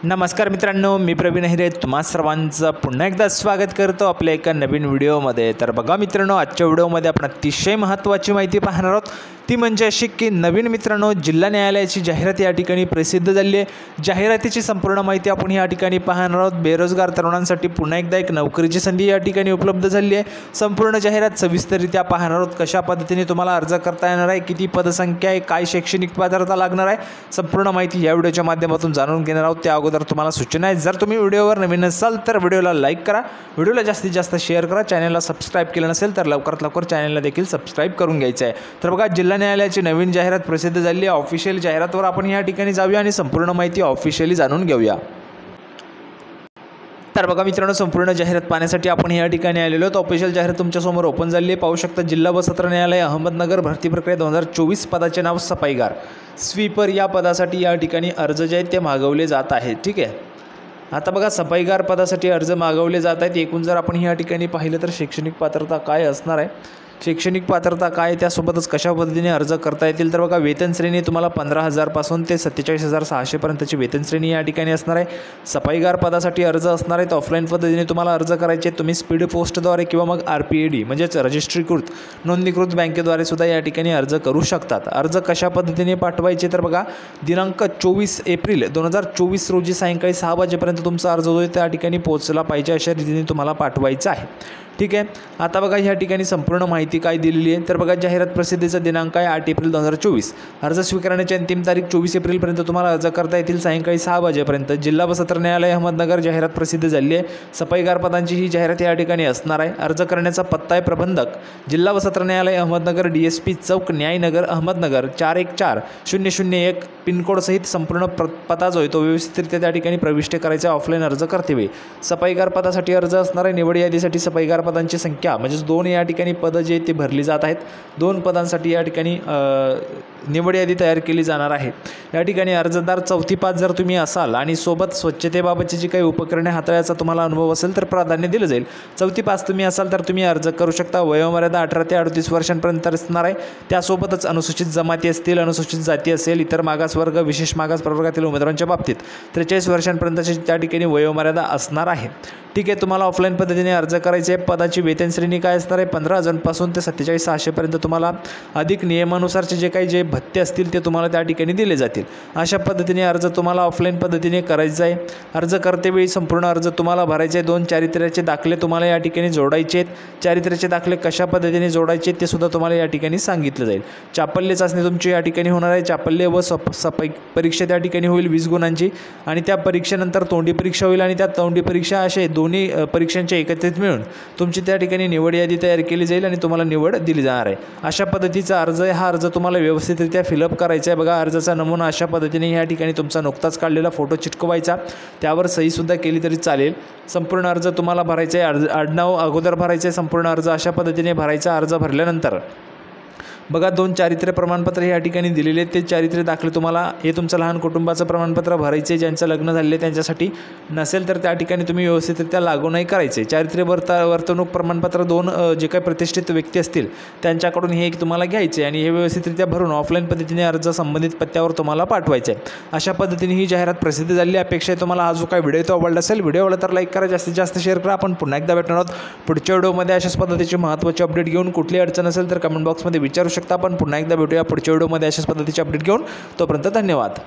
नमस्कार मित्रांनो, मी प्रवीण अहिरे तुम्हा सर्वांचं पुन्हा एकदा स्वागत करतो आपल्या एका नवीन व्हिडिओमध्ये। तर बघा मित्रांनो, आजच्या व्हिडिओमध्ये आपण अतिशय महत्त्वाची माहिती पाहणार आहोत। ती म्हणजे अशी की नवीन मित्रांनो, जिल्हा न्यायालयाची जाहिरात या ठिकाणी प्रसिद्ध झाली आहे। जाहिरातीची संपूर्ण माहिती आपण या ठिकाणी पाहणार आहोत। बेरोजगार तरुणांसाठी पुन्हा एकदा एक नोकरीची संधी या ठिकाणी उपलब्ध झाली आहे। संपूर्ण जाहिरात सविस्तररित्या पाहणार आहोत। कशा पद्धतीने तुम्हाला अर्ज करता येणार आहे, किती पदसंख्या आहे, काय शैक्षणिक पात्रता लागणार आहे, संपूर्ण माहिती या व्हिडिओच्या माध्यमातून जाणून घेणार आहोत। त्या अगोदर तुम्हाला सूचना आहे, जर तुम्ही व्हिडिओवर नवीन असाल तर व्हिडिओला लाईक करा, व्हिडिओला जास्तीत जास्त शेअर करा, चॅनलला सबस्क्राइब केलं नसेल तर लवकरात लवकर चॅनलला देखील सबस्क्राइब करून घ्यायचं आहे। तर बघा, जिल्हा न्यायालयाची नवीन जाहिरात प्रसिद्ध झाली आहे। ऑफिशियल जाहिरातवर आपण या ठिकाणी जाऊया आणि संपूर्ण माहिती ऑफिशियली जाणून घेऊया। तर बघा मित्रांनो, संपूर्ण जाहिरात पाहण्यासाठी आपण या ठिकाणी आलेलो आहोत। ऑफिशियल जाहिरात तुमच्यासमोर ओपन झाली आहे, पाहू शकता। जिल्हा व सत्र न्यायालय अहमदनगर भरती प्रक्रिया 2024 पदाचे नाव सफाईगार स्वीपर या पदासाठी या ठिकाणी अर्ज जे आहेत ते मागवले जात आहेत। ठीक आहे, आता बघा, सफाईगार पदासाठी अर्ज मागवले जात आहेत। एकूण जर आपण या ठिकाणी पाहिलं तर शैक्षणिक पात्रता काय असणार आहे, शैक्षणिक पात्रता काय, त्यासोबतच कशा पद्धतीने अर्ज करता येतील। तर बघा, वेतन श्रेणी तुम्हाला 15,000 पासून ते 47,600 पर्यंतची वेतन श्रेणी या ठिकाणी असणार आहे। सफाईगार पदासाठी अर्ज असणार आहेत। ऑफलाईन पद्धतीने तुम्हाला अर्ज करायचे, तुम्ही स्पीड पोस्टद्वारे किंवा मग RPAD म्हणजेच रजिस्ट्रीकृत नोंदणीकृत बँकेद्वारे सुद्धा या ठिकाणी अर्ज करू शकतात। अर्ज कशा पद्धतीने पाठवायचे, तर बघा, दिनांक 24 एप्रिल 2024 रोजी सायंकाळी 6 वाजेपर्यंत तुमचा अर्ज जो आहे त्या ठिकाणी पोहोचला पाहिजे, अशा रीतीने तुम्हाला पाठवायचा आहे। ठीक आहे, आता बघा ह्या ठिकाणी संपूर्ण माहिती काय दिलेली आहे। तर बघा, जाहिरात प्रसिद्धीचा दिनांक आहे 8 एप्रिल 2024। अर्ज स्वीकारण्याची अंतिम तारीख 24 एप्रिलपर्यंत तुम्हाला अर्ज करता येतील सायंकाळी 6 वाजेपर्यंत। जिल्हा व सत्र न्यायालय अहमदनगर जाहिरात प्रसिद्ध झाली आहे। सफाईगार पदांची ही जाहिरात या ठिकाणी असणार आहे। अर्ज करण्याचा पत्ता आहे प्रबंधक, जिल्हा व सत्र न्यायालय अहमदनगर, DSP चौक, न्यायनगर, अहमदनगर 414001 पिनकोडसहित संपूर्ण पत्ता जो आहे तो व्यवस्थितरित्या त्या ठिकाणी प्रविष्ट करायचा ऑफलाईन अर्ज करतेवेळी। सफाईगार पदासाठी अर्ज असणार आहे। निवड यादीसाठी सफाईगार पदांची संख्या म्हणजेच 2 या ठिकाणी पदं जे ते भरली जात आहेत। 2 पदांसाठी या ठिकाणी निवड यादी तयार केली जाणार आहे। या ठिकाणी अर्जदार 4थी पास जर तुम्ही असाल आणि सोबत स्वच्छतेबाबतची जी काही उपकरणे हाताळण्याचा तुम्हाला अनुभव असेल तर प्राधान्य दिलं जाईल। 4थी पास तुम्ही असाल तर तुम्ही अर्ज करू शकता। वयोमर्यादा 18 ते 38 वर्षांपर्यंत असणार आहे। त्यासोबतच अनुसूचित जमाती असतील, अनुसूचित जाती असेल, इतर मागासवर्ग, विशेष मागास प्रवर्गातील उमेदवारांच्या बाबतीत 43 वर्षांपर्यंतची त्या ठिकाणी वयोमर्यादा असणार आहे। ठीक आहे, तुम्हाला ऑफलाईन पद्धतीने अर्ज करायचे आहे। पदाची वेतन श्रेणी काय असणार आहे, 15,000 पासून ते 47,600 पर्यंत तुम्हाला अधिक नियमानुसारचे जे काही जे भत्ते असतील ते तुम्हाला त्या ठिकाणी दिले जातील। अशा पद्धतीने अर्ज तुम्हाला ऑफलाईन पद्धतीने करायचा आहे। अर्ज करतेवेळी संपूर्ण अर्ज तुम्हाला भरायचे आहे। 2 चारित्र्याचे दाखले तुम्हाला या ठिकाणी जोडायचे आहेत। चारित्र्याचे दाखले कशा पद्धतीने जोडायचे ते सुद्धा तुम्हाला या ठिकाणी सांगितलं जाईल। चापल्य चाचणी तुमची या ठिकाणी होणार आहे। चापल्य व सफाई परीक्षा त्या ठिकाणी होईल 20 गुणांची, आणि त्या परीक्षेनंतर तोंडी परीक्षा होईल, आणि त्या तोंडी परीक्षा असे दोन्ही परीक्षांच्या एकत्रित मिळून तुमची त्या ठिकाणी निवड यादी तयार केली जाईल आणि तुम्हाला निवड दिली जाणार आहे। अशा पद्धतीचा अर्ज आहे। हा अर्ज तुम्हाला व्यवस्थितरित्या फिलअप करायचा आहे। बघा, अर्जाचा नमुना अशा पद्धतीने या ठिकाणी तुमचा नुकताच काढलेला फोटो चिटकवायचा, त्यावर सहीसुद्धा केली तरी चालेल। संपूर्ण अर्ज तुम्हाला भरायचा आहे। आडनाव अगोदर भरायचं आहे। संपूर्ण अर्ज अशा पद्धतीने भरायचा। अर्ज भरल्यानंतर बघा, 2 चारित्र्य प्रमाणपत्र या ठिकाणी दिलेले आहेत। ते चारित्र्य दाखले तुम्हाला, हे तुमचं लहान कुटुंबाचं प्रमाणपत्र भरायचे, ज्यांचं लग्न झालेले त्यांच्यासाठी, नसेल तर त्या ठिकाणी तुम्ही व्यवस्थितरित्या लागू नाही करायचे। चारित्र्य वर्तणूक प्रमाणपत्र 2 जे काही प्रतिष्ठित व्यक्ती असतील त्यांच्याकडून हे एक तुम्हाला घ्यायचे, आणि हे व्यवस्थितरित्या भरून ऑफलाईन पद्धतीने अर्ज संबंधित पत्त्यावर तुम्हाला पाठवायचे आहे। अशा पद्धतीने ही जाहिरात प्रसिद्ध झाली आहे। अपेक्षा आहे तुम्हाला हा जो काही व्हिडिओ तो आवडला असेल। व्हिडिओ आवडला तर लाईक करा, जास्तीत जास्त शेअर करा। आपण पुन्हा एकदा भेटणार आहोत पुढच्या व्हिडिओमध्ये अशाच पद्धतीचे महत्त्वाचे अपडेट घेऊन। कुठली अडचण असेल तर कमेंट बॉक्समध्ये विचारू शकता। आपण पुन्हा एकदा भेटूया पुढच्या व्हिडिओमध्ये अशाच पद्धतीचे अपडेट घेऊन। तोपर्यंत धन्यवाद।